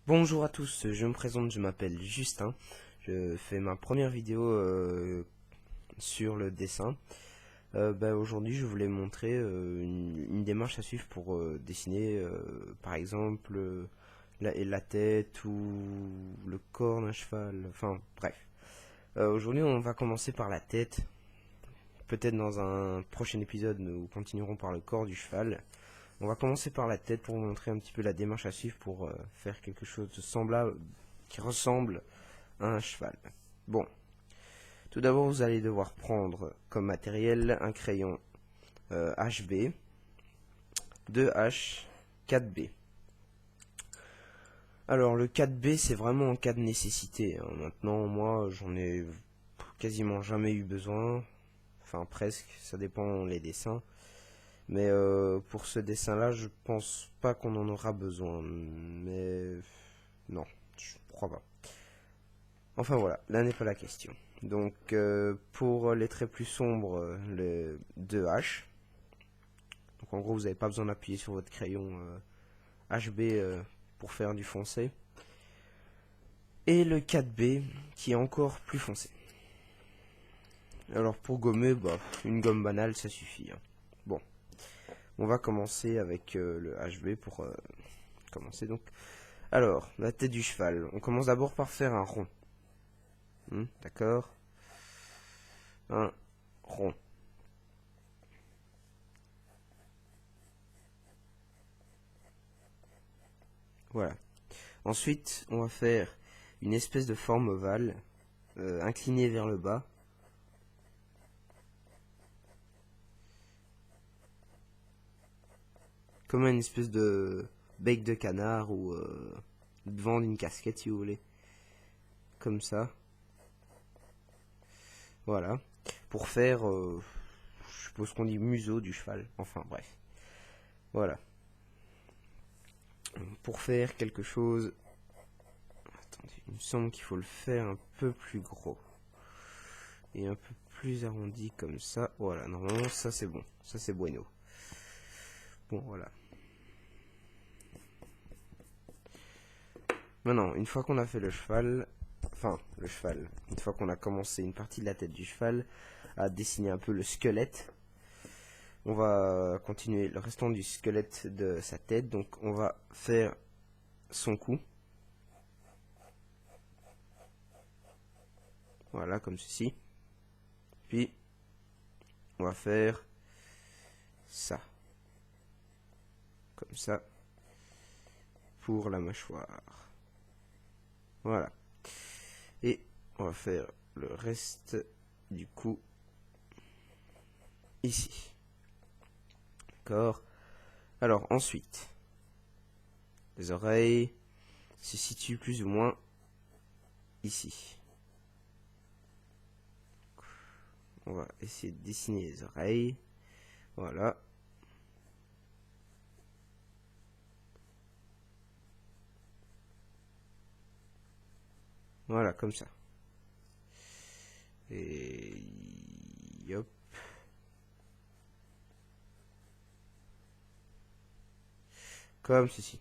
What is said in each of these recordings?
Bonjour à tous, je me présente, je m'appelle Justin. Je fais ma première vidéo sur le dessin. Aujourd'hui, je voulais montrer une démarche à suivre pour dessiner, par exemple, la tête ou le corps d'un cheval. Enfin, bref. Aujourd'hui, on va commencer par la tête. Peut-être dans un prochain épisode, nous continuerons par le corps du cheval. On va commencer par la tête pour vous montrer un petit peu la démarche à suivre pour faire quelque chose de semblable, qui ressemble à un cheval. Bon, tout d'abord vous allez devoir prendre comme matériel un crayon HB, 2H, 4B. Alors le 4B c'est vraiment en cas de nécessité, hein. Maintenant moi j'en ai quasiment jamais eu besoin, enfin presque, ça dépend les dessins. Mais pour ce dessin-là, je pense pas qu'on en aura besoin. Mais non, je crois pas. Enfin voilà, là n'est pas la question. Donc pour les traits plus sombres, le 2H. Donc en gros, vous n'avez pas besoin d'appuyer sur votre crayon HB pour faire du foncé. Et le 4B qui est encore plus foncé. Alors pour gommer, une gomme banale, ça suffit, hein. Bon, on va commencer avec le HB pour commencer donc. Alors, la tête du cheval. On commence d'abord par faire un rond. D'accord. Un rond. Voilà. Ensuite, on va faire une espèce de forme ovale, inclinée vers le bas. Comme une espèce de bec de canard ou devant d'une casquette si vous voulez. Comme ça. Voilà. Pour faire, je suppose qu'on dit museau du cheval. Enfin bref. Voilà. Pour faire quelque chose... Attendez, il me semble qu'il faut le faire un peu plus gros. Et un peu plus arrondi comme ça. Voilà, normalement ça c'est bon. Ça c'est bueno. Bon, voilà. Maintenant, une fois qu'on a fait le cheval, une fois qu'on a commencé une partie de la tête du cheval, à dessiner un peu le squelette, on va continuer le restant du squelette de sa tête. Donc on va faire son cou. Voilà, comme ceci. Puis, on va faire ça. Comme ça. Pour la mâchoire. Voilà. Et on va faire le reste du cou ici. D'accord. Alors ensuite, les oreilles se situent plus ou moins ici. On va essayer de dessiner les oreilles. Voilà. Voilà, comme ça. Et hop. Comme ceci.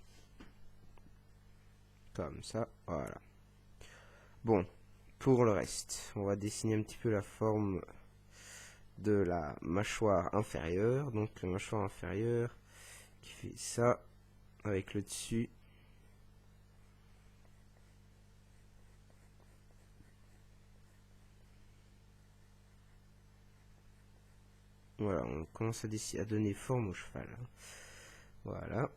Comme ça, voilà. Bon, pour le reste, on va dessiner un petit peu la forme de la mâchoire inférieure. Donc la mâchoire inférieure qui fait ça avec le dessus. Voilà, on commence à donner forme au cheval. Voilà.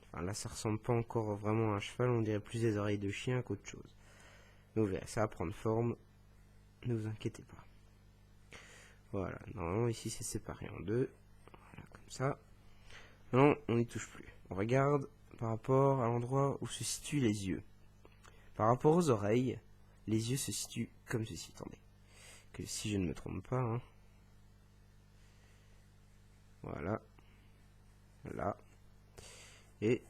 Enfin, là, ça ressemble pas encore vraiment à un cheval, on dirait plus des oreilles de chien qu'autre chose. Vous verrez, ça va prendre forme, ne vous inquiétez pas. Voilà, normalement ici c'est séparé en deux. Voilà, comme ça. Non, on n'y touche plus. On regarde par rapport à l'endroit où se situent les yeux. Par rapport aux oreilles, les yeux se situent comme ceci. Attendez, que si je ne me trompe pas, hein. Voilà. Là. Et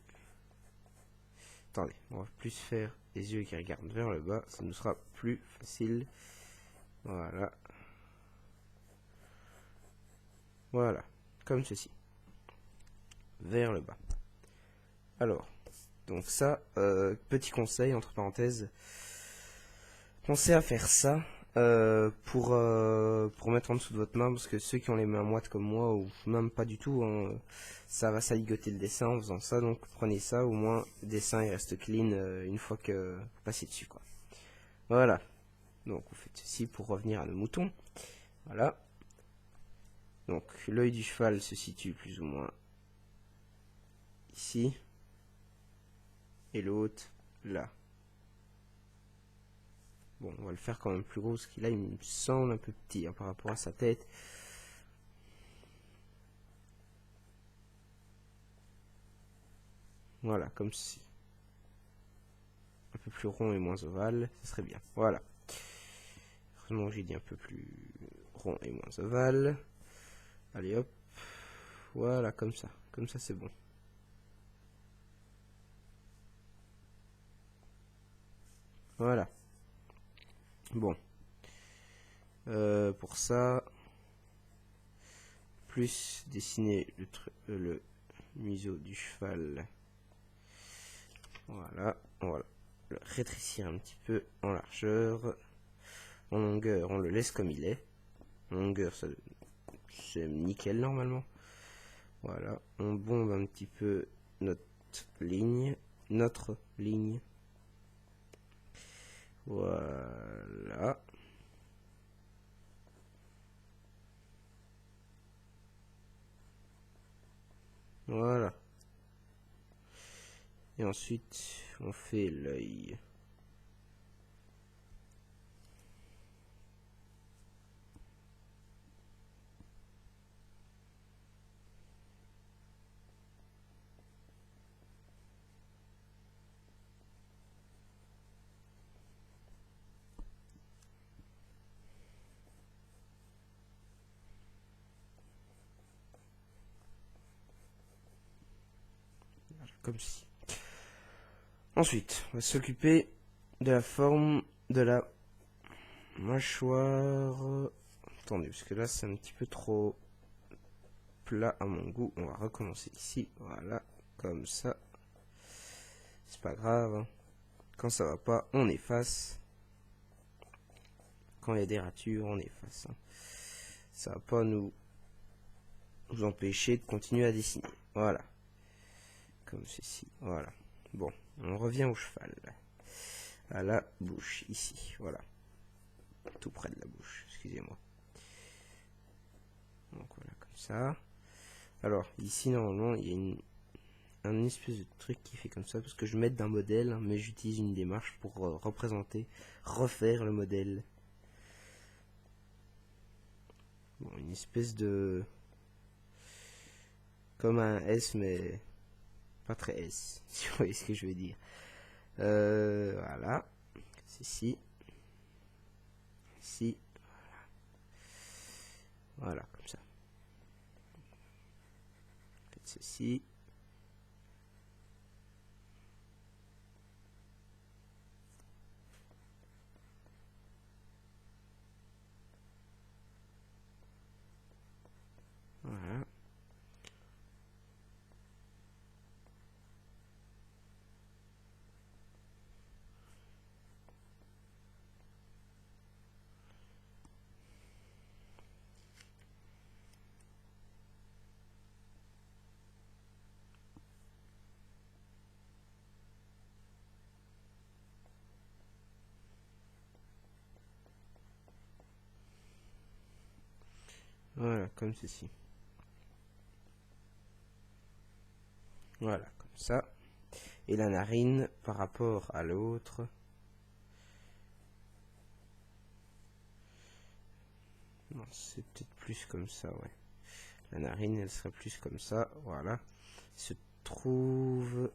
attendez, on va plus faire les yeux qui regardent vers le bas, ça nous sera plus facile. Voilà. Voilà, comme ceci. Vers le bas. Alors, Donc ça, petit conseil entre parenthèses, pensez à faire ça pour mettre en dessous de votre main, parce que ceux qui ont les mains moites comme moi, ou même pas du tout, hein, ça va saligoter le dessin en faisant ça. Donc prenez ça, au moins le dessin il reste clean une fois que vous passez dessus, quoi. Voilà, donc vous faites ceci pour revenir à nos moutons. Voilà, donc l'œil du cheval se situe plus ou moins ici, et l'autre là. Bon, on va le faire quand même plus gros, parce qu'il là il me semble un peu petit hein, par rapport à sa tête. Voilà, comme ceci. Un peu plus rond et moins ovale, ça serait bien. Voilà. Heureusement j'ai dit un peu plus rond et moins ovale. Allez hop. Voilà, comme ça. Comme ça c'est bon. Voilà. Bon. Pour ça, plus dessiner le museau du cheval. Voilà. On va le rétrécir un petit peu en largeur. En longueur, on le laisse comme il est. En longueur, c'est nickel normalement. Voilà. On bombe un petit peu notre ligne. Voilà. Voilà. Et ensuite, on fait l'œil. Comme ceci. Ensuite, on va s'occuper de la forme de la mâchoire. Attendez, parce que là c'est un petit peu trop plat à mon goût. On va recommencer ici. Voilà, comme ça. C'est pas grave. Hein. Quand ça va pas, on efface. Quand il y a des ratures, on efface. Hein. Ça va pas nous empêcher de continuer à dessiner. Voilà. Comme ceci. Voilà. Bon, on revient au cheval. À la bouche, ici. Voilà. Tout près de la bouche, excusez-moi. Donc voilà, comme ça. Alors, ici, normalement, il y a un espèce de truc qui fait comme ça, parce que je m'aide d'un modèle, hein, mais j'utilise une démarche pour refaire le modèle. Bon, une espèce de... comme un S, mais pas très S, si vous voyez ce que je veux dire. Voilà. C'est ici. Ici. Voilà, comme ça. Faites ceci. Voilà. Voilà, comme ceci. Voilà, comme ça. Et la narine par rapport à l'autre. Non, c'est peut-être plus comme ça, ouais. La narine, elle serait plus comme ça, voilà. Se trouve...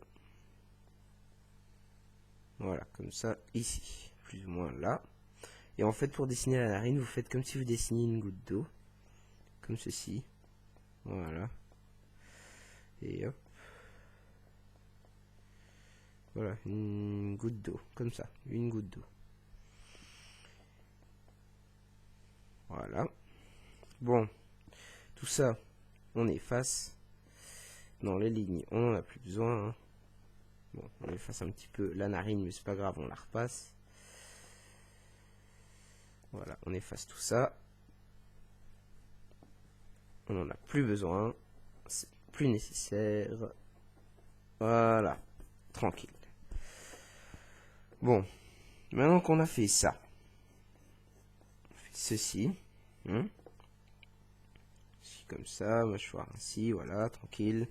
Voilà, comme ça, ici. Plus ou moins là. Et en fait, pour dessiner la narine, vous faites comme si vous dessiniez une goutte d'eau. Comme ceci. Voilà. Et hop. Voilà, une goutte d'eau. Comme ça, une goutte d'eau. Voilà. Bon. Tout ça, on efface. Dans les lignes, on n'en a plus besoin. Hein. Bon, on efface un petit peu la narine, mais c'est pas grave, on la repasse. Voilà, on efface tout ça. On n'en a plus besoin. C'est plus nécessaire. Voilà, tranquille. Bon, maintenant qu'on a fait ça, on fait ceci. Comme ça, mâchoire ainsi, voilà, tranquille.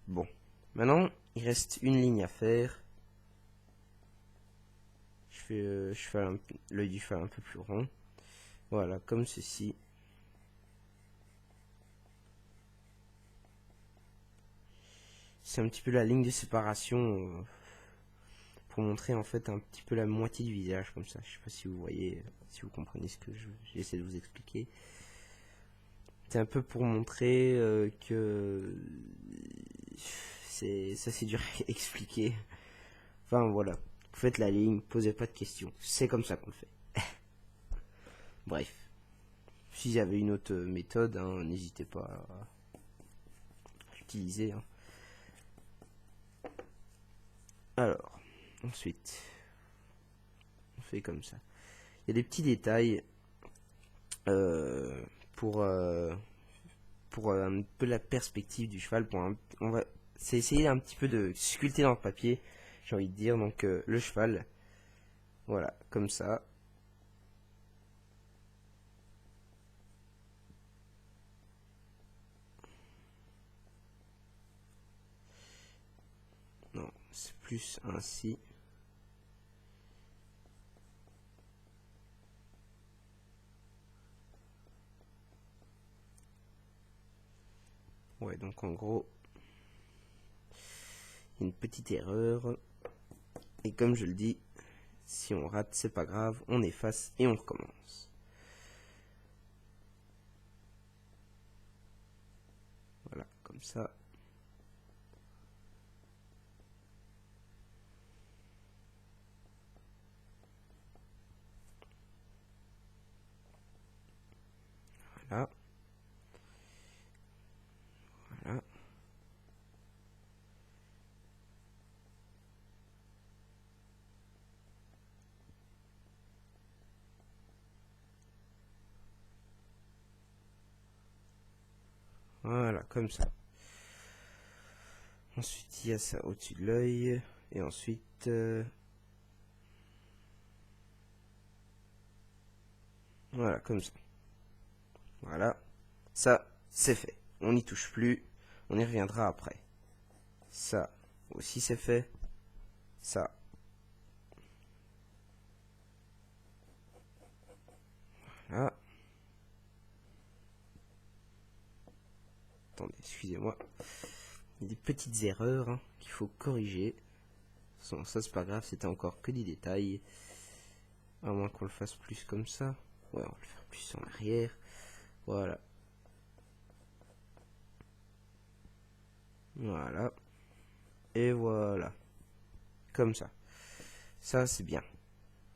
Bon, maintenant, il reste une ligne à faire. Je fais l'œil du cheval un peu plus rond. Voilà, comme ceci. C'est un petit peu la ligne de séparation pour montrer en fait un petit peu la moitié du visage comme ça. Je sais pas si vous voyez, si vous comprenez ce que j'essaie de vous expliquer. C'est un peu pour montrer que c'est dur à expliquer. Enfin voilà, vous faites la ligne, posez pas de questions. C'est comme ça qu'on le fait. Bref, s'il y avait une autre méthode, hein, n'hésitez pas à l'utiliser. Hein. Alors, ensuite, on fait comme ça. Il y a des petits détails pour un peu la perspective du cheval. C'est essayer un petit peu de sculpter dans le papier, j'ai envie de dire. Donc le cheval, voilà, comme ça. Non, c'est plus ainsi. Ouais, donc en gros, une petite erreur. Et comme je le dis, si on rate, c'est pas grave, on efface et on recommence. Voilà, comme ça. Voilà. Voilà. Voilà, comme ça. Ensuite, il y a ça au-dessus de l'œil. Et ensuite... voilà, comme ça. Voilà. Ça, c'est fait. On n'y touche plus. On y reviendra après. Ça aussi, c'est fait. Ça. Voilà. Attendez, excusez-moi. Il y a des petites erreurs hein, qu'il faut corriger. Ça, c'est pas grave, c'était encore que des détails. À moins qu'on le fasse plus comme ça. Ouais, on va le faire plus en arrière. Voilà. Voilà. Et voilà. Comme ça. Ça, c'est bien.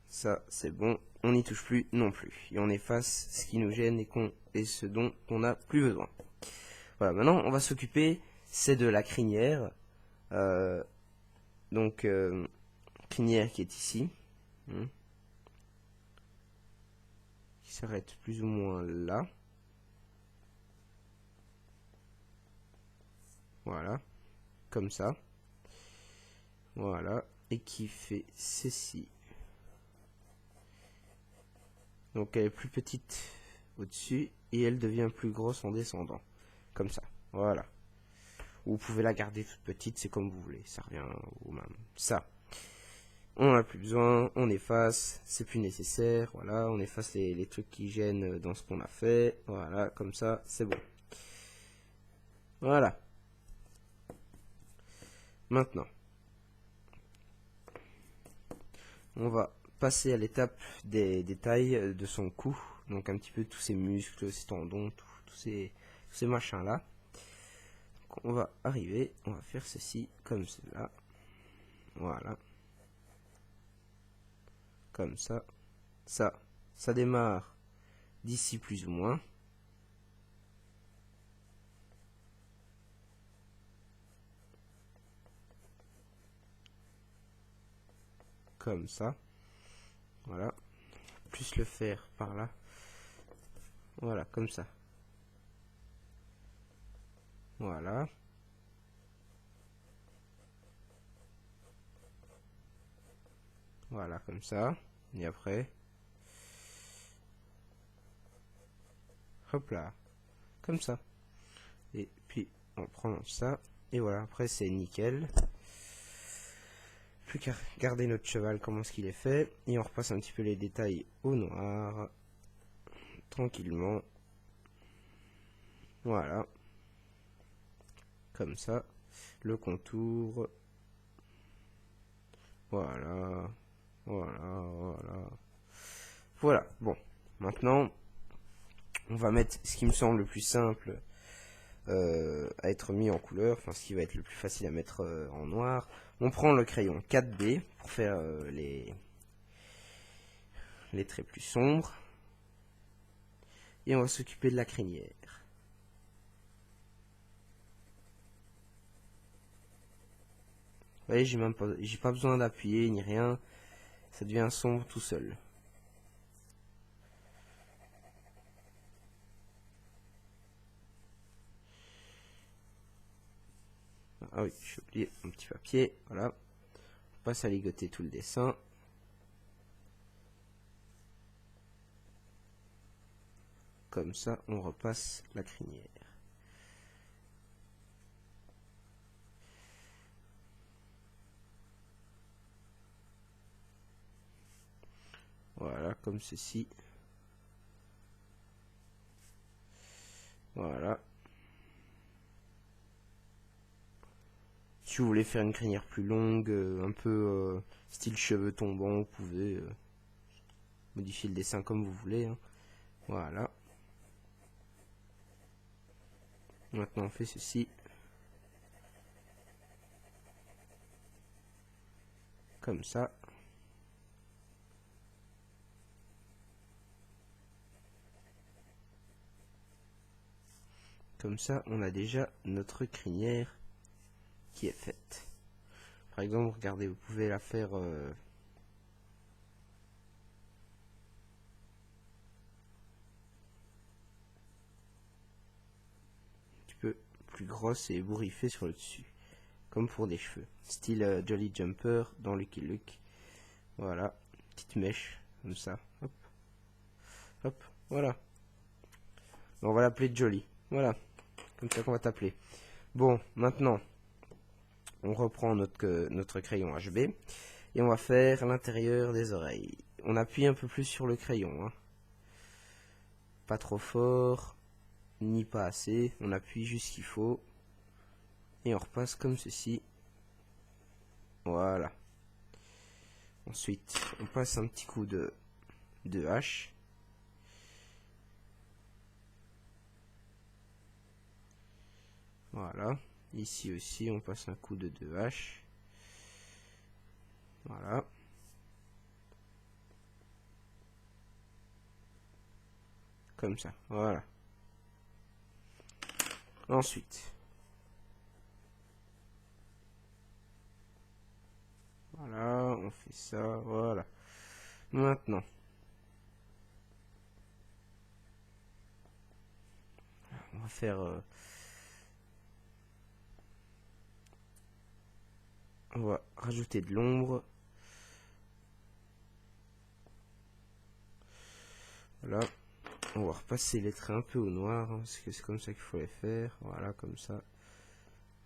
Ça, c'est bon. On n'y touche plus non plus. Et on efface ce qui nous gêne et ce dont on n'a plus besoin. Voilà, maintenant, on va s'occuper, c'est de la crinière. Donc, crinière qui est ici. Qui s'arrête plus ou moins là. Voilà. Comme ça. Voilà. Et qui fait ceci. Donc elle est plus petite au-dessus et elle devient plus grosse en descendant. Comme ça. Voilà. Vous pouvez la garder toute petite, c'est comme vous voulez. Ça revient au même. Ça. On n'en a plus besoin, on efface, c'est plus nécessaire. Voilà, on efface les trucs qui gênent dans ce qu'on a fait. Voilà, comme ça, c'est bon. Voilà. Maintenant, on va passer à l'étape des détails de son cou. Donc un petit peu tous ses muscles, ses tendons, tous ces machins-là. On va arriver, on va faire ceci comme cela. Voilà. Comme ça. Ça démarre d'ici plus ou moins. comme ça. Voilà. Plus le faire par là. Voilà, comme ça. Voilà. Voilà, comme ça. Et après, hop là, comme ça. Et puis, on prend ça. Et voilà, après, c'est nickel. Plus qu'à regarder notre cheval, comment est-ce qu'il est fait. Et on repasse un petit peu les détails au noir. Tranquillement. Voilà. Comme ça. Le contour. Voilà. Voilà. Voilà. Bon. Maintenant, on va mettre ce qui me semble le plus simple à être mis en couleur. Enfin, ce qui va être le plus facile à mettre en noir. On prend le crayon 4B pour faire les traits plus sombres. Et on va s'occuper de la crinière. Vous voyez, j'ai pas besoin d'appuyer ni rien. Ça devient sombre tout seul. Ah oui, j'ai oublié mon petit papier. Voilà. On passe à ligoter tout le dessin. Comme ça, on repasse la crinière. Voilà, comme ceci. Voilà. Si vous voulez faire une crinière plus longue, un peu style cheveux tombants, vous pouvez modifier le dessin comme vous voulez. Hein. Voilà. Maintenant, on fait ceci. Comme ça. Comme ça, on a déjà notre crinière qui est faite. Par exemple, regardez, vous pouvez la faire un petit peu plus grosse et ébouriffée sur le dessus. Comme pour des cheveux. Style Jolly Jumper dans Lucky Luke. Voilà, petite mèche, comme ça. Hop, hop, voilà. On va l'appeler Jolly. Voilà, comme ça qu'on va t'appeler. Bon, maintenant, on reprend notre crayon HB et on va faire l'intérieur des oreilles. On appuie un peu plus sur le crayon. Hein. Pas trop fort, ni pas assez. On appuie juste ce qu'il faut. Et on repasse comme ceci. Voilà. Ensuite, on passe un petit coup de hache. Voilà. Ici aussi, on passe un coup de 2H. Voilà. Comme ça. Voilà. Ensuite. Voilà, on fait ça. Voilà. Maintenant. On va faire... on va rajouter de l'ombre. Voilà. On va repasser les traits un peu au noir, hein, parce que c'est comme ça qu'il faut les faire. Voilà, comme ça.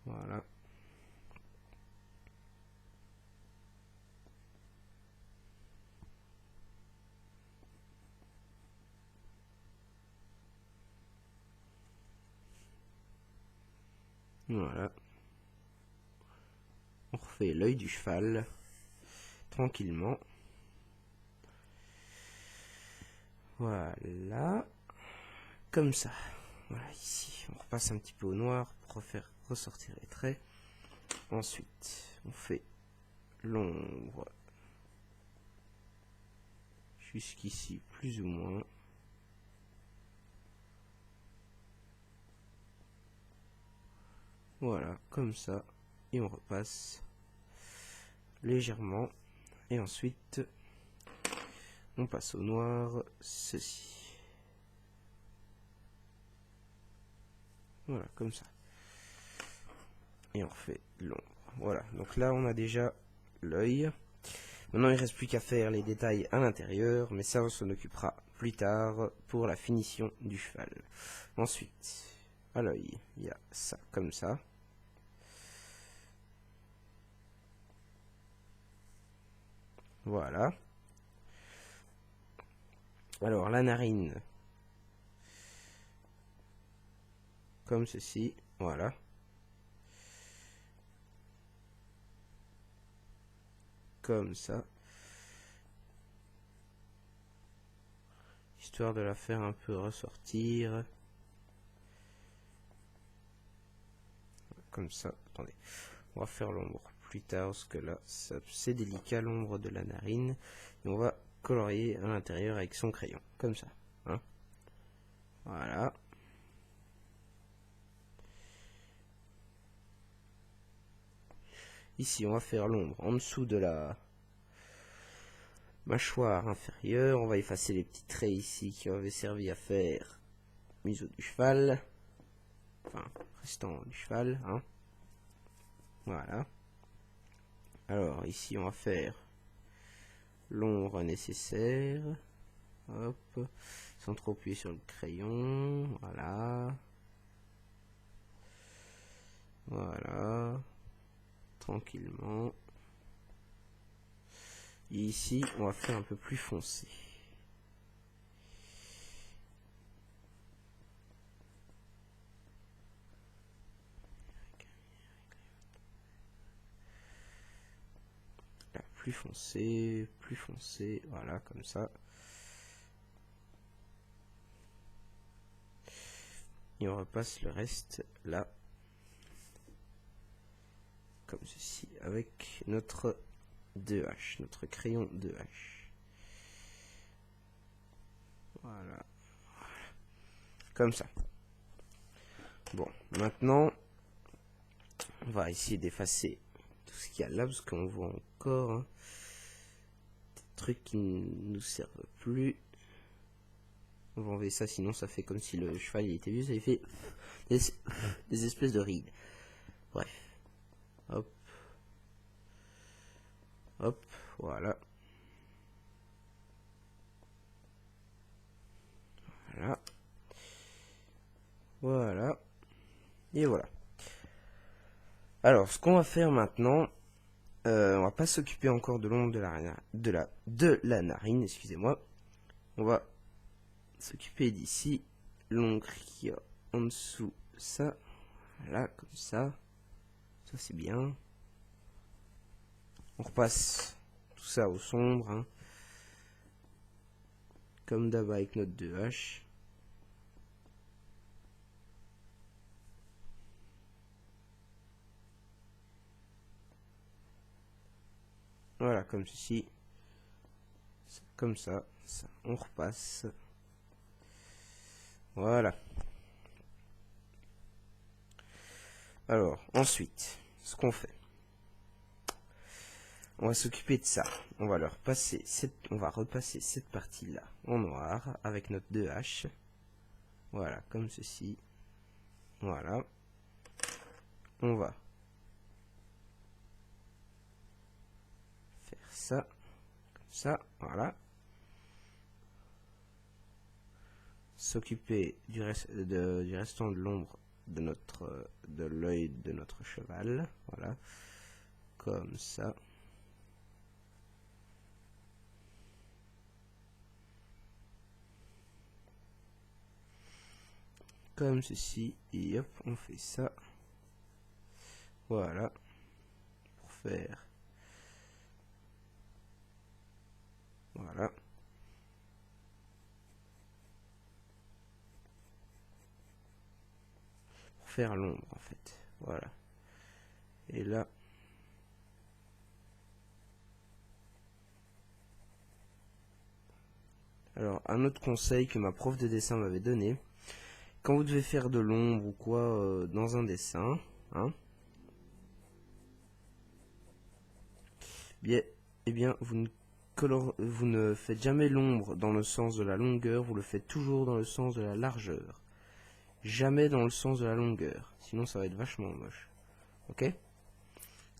Voilà. Voilà. On refait l'œil du cheval. Tranquillement. Voilà. Comme ça. Voilà, ici. On repasse un petit peu au noir pour refaire ressortir les traits. Ensuite, on fait l'ombre jusqu'ici, plus ou moins. Voilà, comme ça. Et on repasse légèrement. Et ensuite, on passe au noir, ceci. Voilà, comme ça. Et on fait l'ombre. Voilà, donc là on a déjà l'œil. Maintenant il ne reste plus qu'à faire les détails à l'intérieur, mais ça on s'en occupera plus tard pour la finition du cheval. Ensuite, à l'œil, il y a ça, comme ça. Voilà. Alors la narine, comme ceci, voilà. Comme ça. Histoire de la faire un peu ressortir. Comme ça, attendez. On va faire l'ombre plus tard, parce que là, c'est délicat, l'ombre de la narine. Et on va colorier à l'intérieur avec son crayon, comme ça. Hein, voilà. Ici, on va faire l'ombre en dessous de la mâchoire inférieure. On va effacer les petits traits ici qui avaient servi à faire museau du cheval. Enfin, restant du cheval. Hein. Voilà. Alors, ici, on va faire l'ombre nécessaire. Hop. Sans trop appuyer sur le crayon. Voilà. Voilà. Tranquillement. Et ici, on va faire un peu plus foncé. Là, plus foncé, voilà, comme ça. Et on repasse le reste là. Comme ceci, avec notre 2H, notre crayon 2H. Voilà. Comme ça. Bon, maintenant, on va essayer d'effacer tout ce qu'il y a là, parce qu'on voit encore hein, des trucs qui ne nous servent plus. On va enlever ça, sinon ça fait comme si le cheval il était vieux, ça fait des espèces de rides. Bref. Hop. Hop, voilà. Voilà. Voilà. Et voilà. Alors, ce qu'on va faire maintenant, on va pas s'occuper encore de l'ombre de la narine, excusez-moi. On va s'occuper d'ici, l'ombre qui est en dessous, ça, là, comme ça. Ça c'est bien. On repasse tout ça au sombre, hein. Comme d'hab avec notre 2H. Voilà, comme ceci. Comme ça, on repasse. Voilà. Alors, ensuite, ce qu'on fait, on va s'occuper de ça. On va repasser cette partie-là en noir avec notre 2H. Voilà, comme ceci. Voilà. On va faire ça, comme ça, voilà. S'occuper du restant de l'ombre de l'œil de notre cheval, voilà, comme ça. Comme ceci, et hop, on fait ça. Voilà, pour faire, voilà. Pour faire l'ombre en fait, voilà. Et là, alors un autre conseil que ma prof de dessin m'avait donné, quand vous devez faire de l'ombre ou quoi dans un dessin, hein, bien eh bien vous ne faites jamais l'ombre dans le sens de la longueur, vous le faites toujours dans le sens de la largeur. Jamais dans le sens de la longueur, sinon ça va être vachement moche. Ok?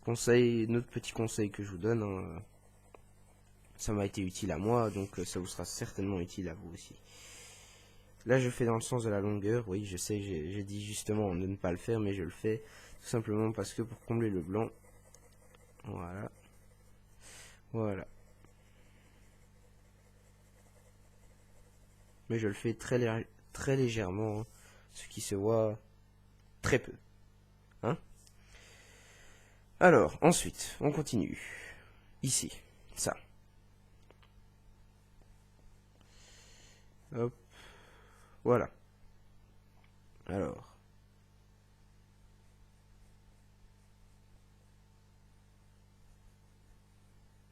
Notre petit conseil que je vous donne, hein, ça m'a été utile à moi, donc ça vous sera certainement utile à vous aussi. Là je fais dans le sens de la longueur, oui je sais, j'ai dit justement de ne pas le faire, mais je le fais tout simplement parce que pour combler le blanc, voilà, voilà. Mais je le fais très légèrement, hein, ce qui se voit très peu. Hein? Alors, ensuite, on continue. Ici, ça. Hop, voilà. Alors.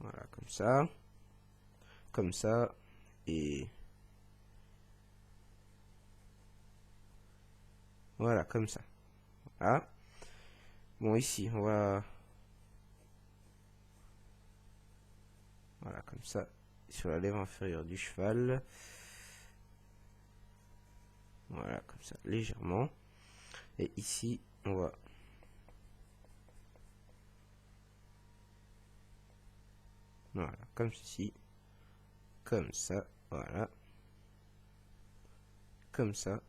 Voilà, comme ça, et voilà, comme ça. Voilà. Bon, ici, on va... Voilà, comme ça, sur la lèvre inférieure du cheval. Voilà, comme ça, légèrement. Et ici, on va... Voilà, comme ceci. Comme ça, voilà. Comme ça.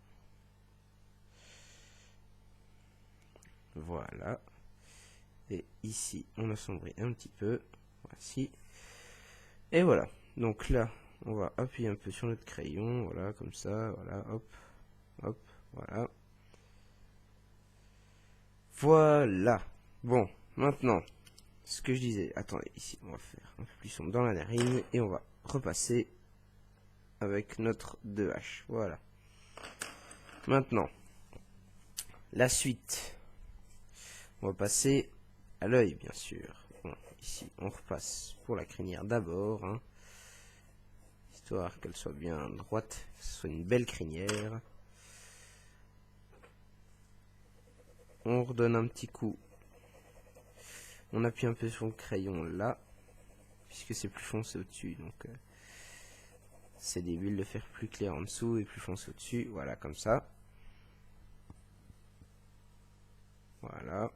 Voilà. Et ici, on assombrit un petit peu. Voici. Et voilà. Donc là, on va appuyer un peu sur notre crayon. Voilà, comme ça. Voilà, hop. Hop. Voilà. Voilà. Bon, maintenant, ce que je disais. Attendez, ici, on va faire un peu plus sombre dans la narine. Et on va repasser avec notre 2H. Voilà. Maintenant, la suite. On va passer à l'œil, bien sûr. Bon, ici, on repasse pour la crinière d'abord, hein, histoire qu'elle soit bien droite, que ce soit une belle crinière. On redonne un petit coup. On appuie un peu sur le crayon là, puisque c'est plus foncé au-dessus, donc c'est des bulles de faire plus clair en dessous et plus foncé au-dessus. Voilà, comme ça. Voilà.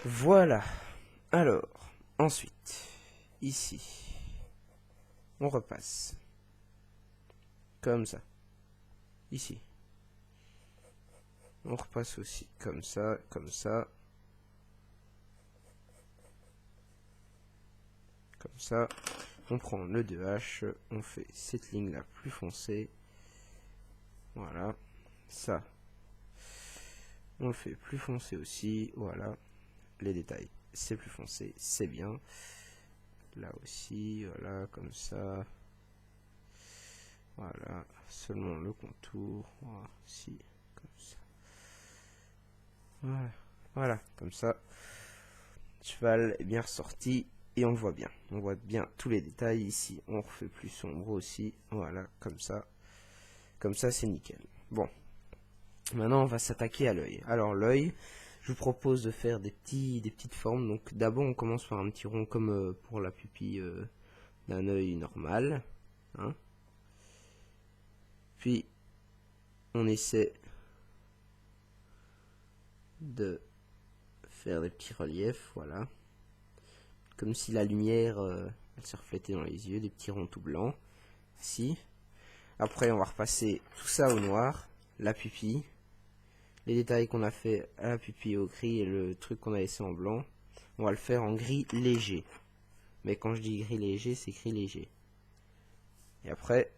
Voilà. Alors, ensuite, ici, on repasse. Comme ça. Ici. On repasse aussi comme ça, comme ça. Comme ça. On prend le 2H, on fait cette ligne là plus foncée. Voilà. Ça. On le fait plus foncé aussi. Voilà. Les détails, c'est plus foncé, c'est bien. Là aussi, voilà, comme ça. Voilà, seulement le contour. Voilà, aussi, comme ça. Voilà, voilà, comme ça. Le cheval est bien ressorti et on le voit bien. On voit bien tous les détails ici. On refait plus sombre aussi. Voilà, comme ça. Comme ça, c'est nickel. Bon, maintenant on va s'attaquer à l'œil. Alors l'œil, je vous propose de faire des petites formes. Donc d'abord on commence par un petit rond comme pour la pupille d'un œil normal. Hein. Puis on essaie de faire des petits reliefs, voilà. Comme si la lumière elle se reflétait dans les yeux, des petits ronds tout blancs. Ici. Après on va repasser tout ça au noir, la pupille. Les détails qu'on a fait à la pupille au gris et le truc qu'on a laissé en blanc, on va le faire en gris léger. Mais quand je dis gris léger, c'est gris léger. Et après,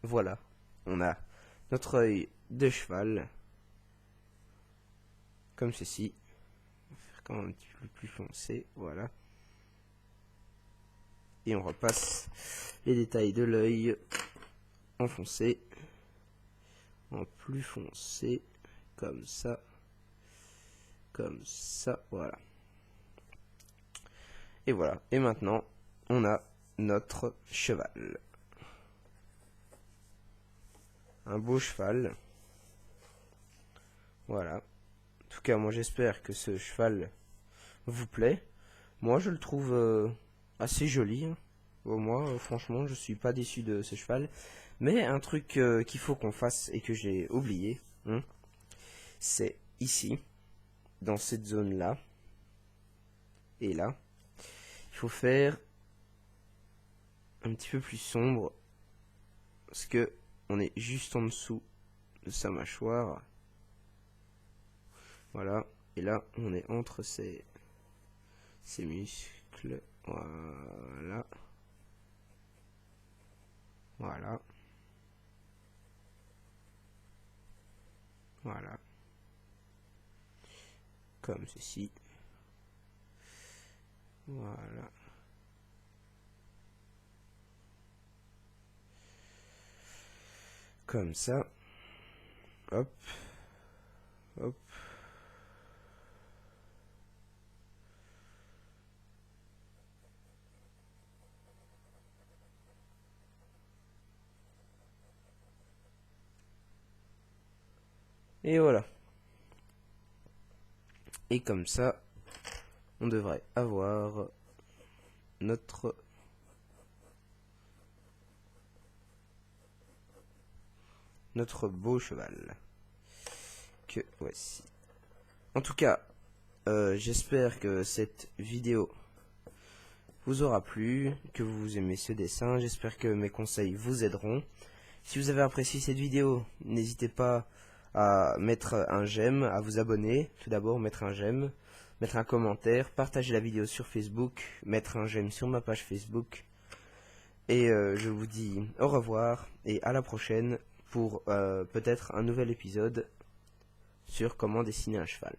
voilà, on a notre œil de cheval, comme ceci. On va faire quand même un petit peu plus foncé, voilà. Et on repasse les détails de l'œil en foncé, en plus foncé, comme ça, voilà. Et voilà, et maintenant, on a notre cheval. Un beau cheval. Voilà. En tout cas, moi j'espère que ce cheval vous plaît. Moi, je le trouve assez joli, hein. Bon, moi, franchement, je suis pas déçu de ce cheval. Mais un truc qu'il faut qu'on fasse et que j'ai oublié, hein, c'est ici, dans cette zone-là, et là, il faut faire un petit peu plus sombre, parce que on est juste en dessous de sa mâchoire. Voilà, et là, on est entre ses muscles. Voilà. Voilà. Voilà. Comme ceci. Voilà. Comme ça. Hop. Hop. Et voilà. Et comme ça, on devrait avoir notre beau cheval. Que voici. En tout cas, j'espère que cette vidéo vous aura plu, que vous aimez ce dessin. J'espère que mes conseils vous aideront. Si vous avez apprécié cette vidéo, n'hésitez pas à mettre un j'aime, à vous abonner. Tout d'abord, mettre un j'aime, mettre un commentaire, partager la vidéo sur Facebook, mettre un j'aime sur ma page Facebook. Et je vous dis au revoir et à la prochaine pour peut-être un nouvel épisode sur comment dessiner un cheval.